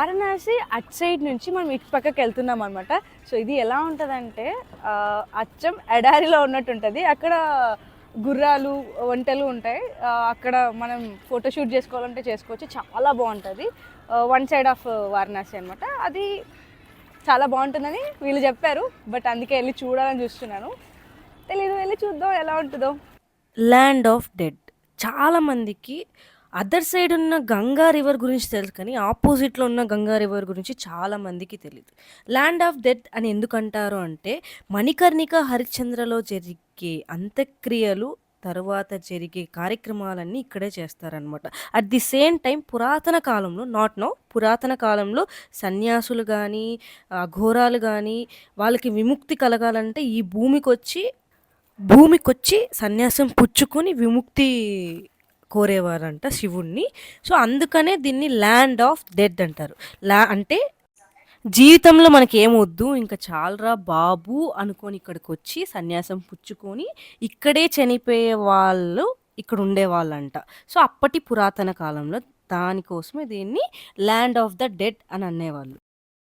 వారణాసి అటు సైడ్ నుంచి మనం ఇటు పక్కకి వెళ్తున్నాం అనమాట. సో ఇది ఎలా ఉంటుందంటే అచ్చం ఎడారిలో ఉన్నట్టు ఉంటుంది. అక్కడ గుర్రాలు ఒంటెలు ఉంటాయి. అక్కడ మనం ఫోటోషూట్ చేసుకోవాలంటే చేసుకోవచ్చు. చాలా బాగుంటుంది. వన్ సైడ్ ఆఫ్ వారణాసి అనమాట. అది చాలా బాగుంటుందని వీళ్ళు చెప్పారు. బట్ అందుకే వెళ్ళి చూడాలని చూస్తున్నాను. తెలీదు, వెళ్ళి చూద్దాం ఎలా ఉంటుందో. ల్యాండ్ ఆఫ్ డెడ్ చాలామందికి అదర్ సైడ్ ఉన్న గంగా రివర్ గురించి తెలుసు, కానీ ఆపోజిట్లో ఉన్న గంగా రివర్ గురించి చాలామందికి తెలియదు. ల్యాండ్ ఆఫ్ డెడ్ అని ఎందుకు అంటారు అంటే, మణికర్ణిక హరిశ్చంద్రలో జరిగే అంత్యక్రియలు తర్వాత జరిగే కార్యక్రమాలన్నీ ఇక్కడే చేస్తారనమాట. అట్ ది సేమ్ టైం పురాతన కాలంలో, నాట్ నో, పురాతన కాలంలో సన్యాసులు కానీ ఘోరాలు కానీ వాళ్ళకి విముక్తి కలగాలంటే ఈ భూమికొచ్చి సన్యాసం పుచ్చుకొని విముక్తి కోరేవారంట శివుణ్ణి. సో అందుకనే దీన్ని ల్యాండ్ ఆఫ్ డెడ్ అంటారు. అంటే జీవితంలో మనకి ఏమొద్దు ఇంకా చాలరా బాబు అనుకొని ఇక్కడికి వచ్చి సన్యాసం పుచ్చుకొని ఇక్కడే చనిపోయే వాళ్ళు ఇక్కడ ఉండేవాళ్ళంట. సో అప్పటి పురాతన కాలంలో దానికోసమే దీన్ని ల్యాండ్ ఆఫ్ ద డెడ్ అని అనేవాళ్ళు.